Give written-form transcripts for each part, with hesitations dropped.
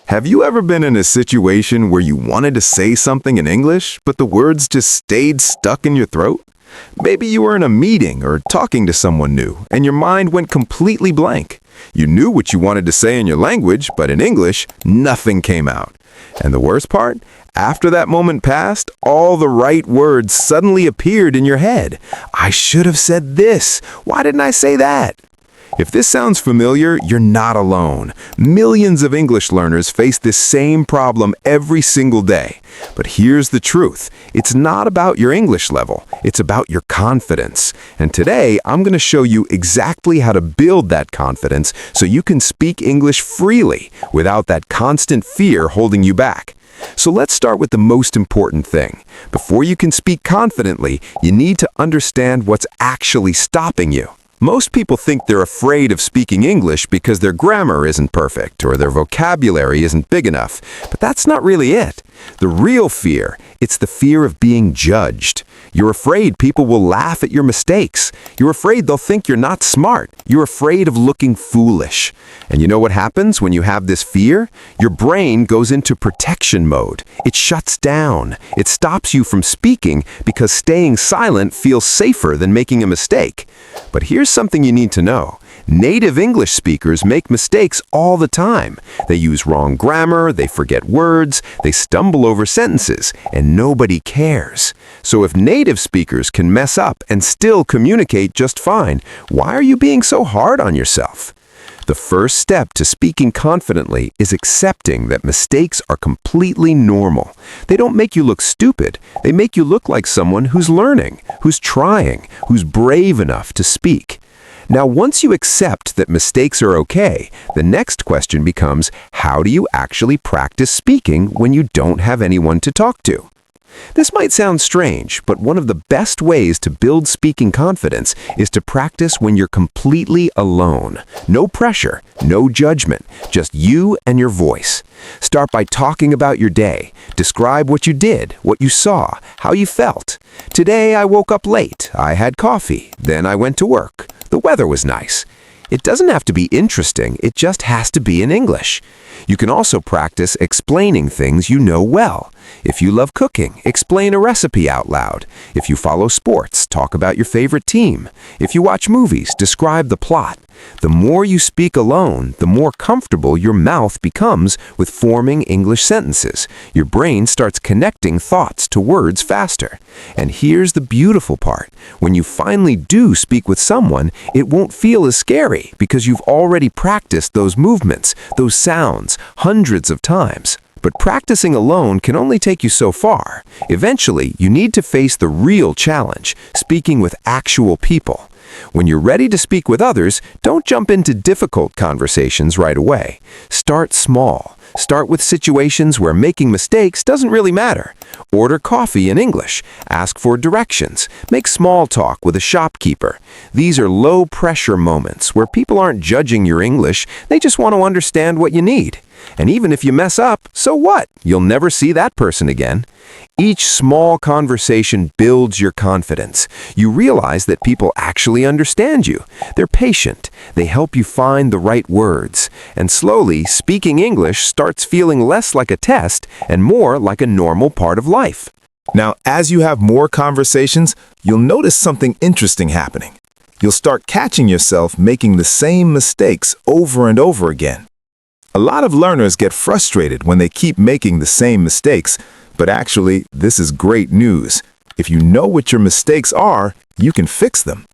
Have you ever been in a situation where you wanted to say something in English, but the words just stayed stuck in your throat? Maybe you were in a meeting or talking to someone new, and your mind went completely blank. You knew what you wanted to say in your language, but in English, nothing came out. And the worst part? After that moment passed, all the right words suddenly appeared in your head. I should have said this. Why didn't I say that? If this sounds familiar, you're not alone. Millions of English learners face this same problem every single day. But here's the truth. It's not about your English level. It's about your confidence. And today, I'm going to show you exactly how to build that confidence so you can speak English freely without that constant fear holding you back. So let's start with the most important thing. Before you can speak confidently, you need to understand what's actually stopping you. Most people think they're afraid of speaking English because their grammar isn't perfect or their vocabulary isn't big enough. But that's not really it. The real fear, it's the fear of being judged. You're afraid people will laugh at your mistakes. You're afraid they'll think you're not smart. You're afraid of looking foolish. And you know what happens when you have this fear? Your brain goes into protection mode. It shuts down. It stops you from speaking because staying silent feels safer than making a mistake. But here's something you need to know. Native English speakers make mistakes all the time. They use wrong grammar, they forget words, they stumble over sentences, and nobody cares. So if native speakers can mess up and still communicate just fine, why are you being so hard on yourself? The first step to speaking confidently is accepting that mistakes are completely normal. They don't make you look stupid. They make you look like someone who's learning, who's trying, who's brave enough to speak. Now, once you accept that mistakes are okay, the next question becomes, how do you actually practice speaking when you don't have anyone to talk to? This might sound strange, but one of the best ways to build speaking confidence is to practice when you're completely alone. No pressure, no judgment, just you and your voice. Start by talking about your day. Describe what you did, what you saw, how you felt. Today I woke up late. I had coffee. Then I went to work. The weather was nice. It doesn't have to be interesting, it just has to be in English. You can also practice explaining things you know well. If you love cooking, explain a recipe out loud. If you follow sports, talk about your favorite team. If you watch movies, describe the plot. The more you speak alone, the more comfortable your mouth becomes with forming English sentences. Your brain starts connecting thoughts to words faster. And here's the beautiful part. When you finally do speak with someone, it won't feel as scary because you've already practiced those movements, those sounds, hundreds of times. But practicing alone can only take you so far. Eventually, you need to face the real challenge, speaking with actual people. When you're ready to speak with others, don't jump into difficult conversations right away. Start small. Start with situations where making mistakes doesn't really matter. Order coffee in English. Ask for directions. Make small talk with a shopkeeper. These are low-pressure moments where people aren't judging your English, they just want to understand what you need. And even if you mess up, so what? You'll never see that person again. Each small conversation builds your confidence. You realize that people actually understand you. They're patient. They help you find the right words. And slowly, speaking English starts feeling less like a test and more like a normal part of life. Now, as you have more conversations, you'll notice something interesting happening. You'll start catching yourself making the same mistakes over and over again. A lot of learners get frustrated when they keep making the same mistakes, but actually, this is great news. If you know what your mistakes are, you can fix them.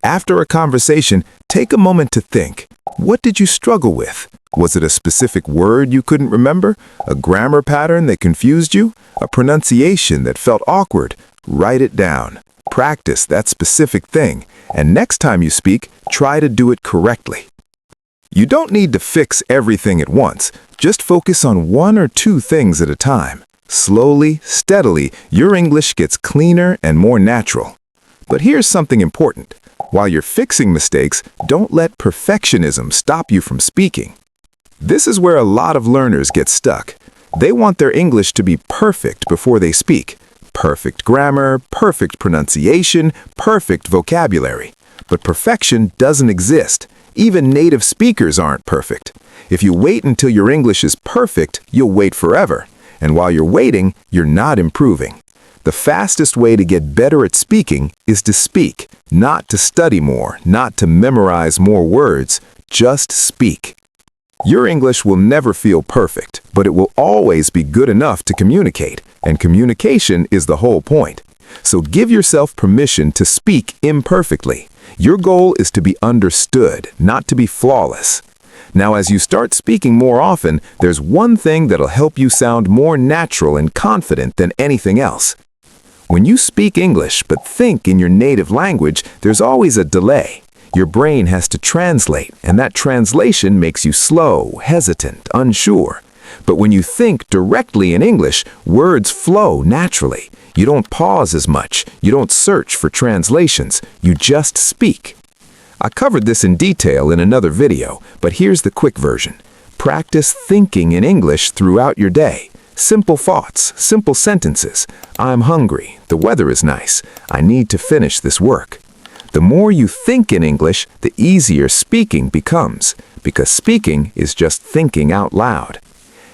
After a conversation, take a moment to think. What did you struggle with? Was it a specific word you couldn't remember? A grammar pattern that confused you? A pronunciation that felt awkward? Write it down. Practice that specific thing, and next time you speak, try to do it correctly. You don't need to fix everything at once. Just focus on one or two things at a time. Slowly, steadily, your English gets cleaner and more natural. But here's something important. While you're fixing mistakes, don't let perfectionism stop you from speaking. This is where a lot of learners get stuck. They want their English to be perfect before they speak. Perfect grammar, perfect pronunciation, perfect vocabulary. But perfection doesn't exist. Even native speakers aren't perfect. If you wait until your English is perfect, you'll wait forever. And while you're waiting, you're not improving. The fastest way to get better at speaking is to speak, not to study more, not to memorize more words. Just speak. Your English will never feel perfect, but it will always be good enough to communicate, and communication is the whole point. So give yourself permission to speak imperfectly. Your goal is to be understood, not to be flawless. Now, as you start speaking more often, there's one thing that'll help you sound more natural and confident than anything else. When you speak English but think in your native language, there's always a delay. Your brain has to translate, and that translation makes you slow, hesitant, unsure. But when you think directly in English, words flow naturally. You don't pause as much. You don't search for translations. You just speak. I covered this in detail in another video, but here's the quick version. Practice thinking in English throughout your day. Simple thoughts, simple sentences. I'm hungry. The weather is nice. I need to finish this work. The more you think in English, the easier speaking becomes, because speaking is just thinking out loud.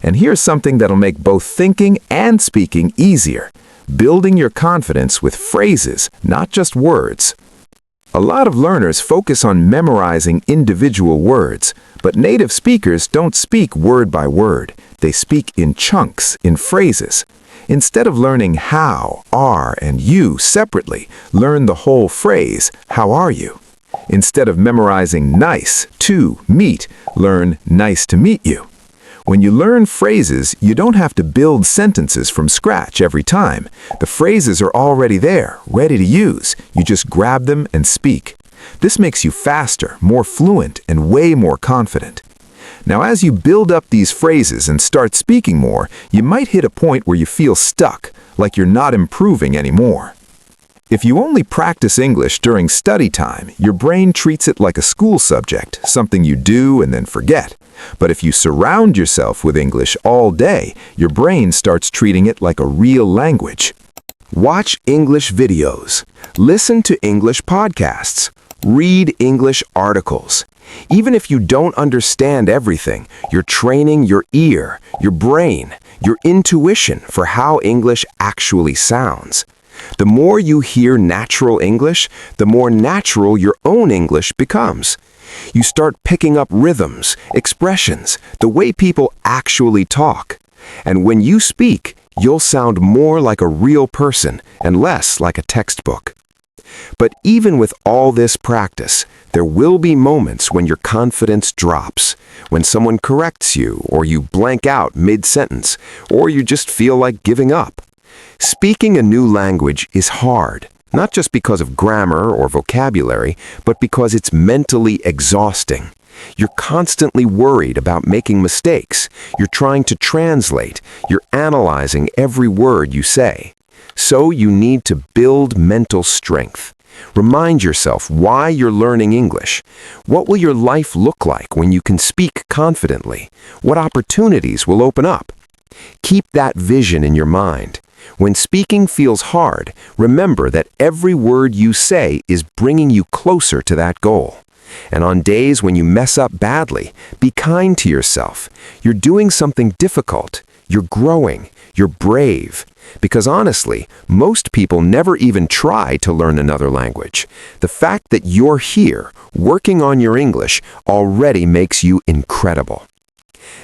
And here's something that'll make both thinking and speaking easier. Building your confidence with phrases, not just words. A lot of learners focus on memorizing individual words, but native speakers don't speak word by word. They speak in chunks, in phrases. Instead of learning how, are, and you separately, learn the whole phrase, how are you? Instead of memorizing nice, to, meet, learn nice to meet you. When you learn phrases, you don't have to build sentences from scratch every time. The phrases are already there, ready to use. You just grab them and speak. This makes you faster, more fluent, and way more confident. Now, as you build up these phrases and start speaking more, you might hit a point where you feel stuck, like you're not improving anymore. If you only practice English during study time, your brain treats it like a school subject, something you do and then forget. But if you surround yourself with English all day, your brain starts treating it like a real language. Watch English videos, listen to English podcasts, read English articles. Even if you don't understand everything, you're training your ear, your brain, your intuition for how English actually sounds. The more you hear natural English, the more natural your own English becomes. You start picking up rhythms, expressions, the way people actually talk. And when you speak, you'll sound more like a real person and less like a textbook. But even with all this practice, there will be moments when your confidence drops, when someone corrects you, or you blank out mid-sentence, or you just feel like giving up. Speaking a new language is hard, not just because of grammar or vocabulary, but because it's mentally exhausting. You're constantly worried about making mistakes. You're trying to translate. You're analyzing every word you say. So you need to build mental strength. Remind yourself why you're learning English. What will your life look like when you can speak confidently? What opportunities will open up? Keep that vision in your mind. When speaking feels hard, remember that every word you say is bringing you closer to that goal. And on days when you mess up badly, be kind to yourself. You're doing something difficult. You're growing. You're brave. Because honestly, most people never even try to learn another language. The fact that you're here, working on your English, already makes you incredible.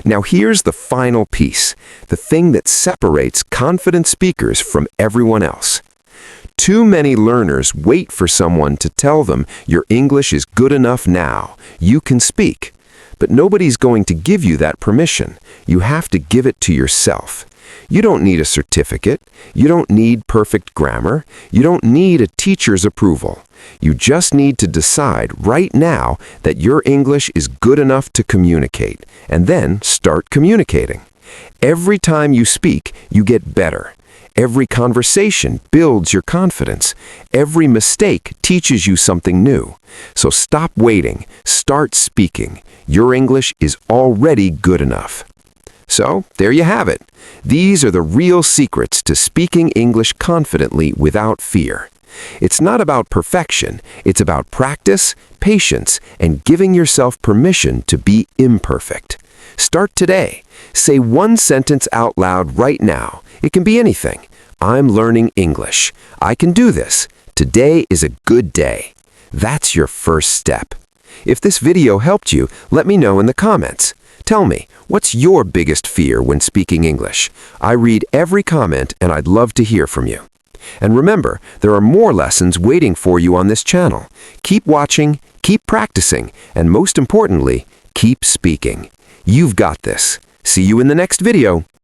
Now here's the final piece, the thing that separates confident speakers from everyone else. Too many learners wait for someone to tell them your English is good enough now, you can speak. But nobody's going to give you that permission. You have to give it to yourself. You don't need a certificate. You don't need perfect grammar. You don't need a teacher's approval. You just need to decide right now that your English is good enough to communicate, and then start communicating. Every time you speak, you get better. Every conversation builds your confidence. Every mistake teaches you something new. So stop waiting. Start speaking. Your English is already good enough. So, there you have it. These are the real secrets to speaking English confidently without fear. It's not about perfection. It's about practice, patience, and giving yourself permission to be imperfect. Start today. Say one sentence out loud right now. It can be anything. I'm learning English. I can do this. Today is a good day. That's your first step. If this video helped you, let me know in the comments. Tell me, what's your biggest fear when speaking English? I read every comment and I'd love to hear from you. And remember, there are more lessons waiting for you on this channel. Keep watching, keep practicing, and most importantly, keep speaking. You've got this. See you in the next video.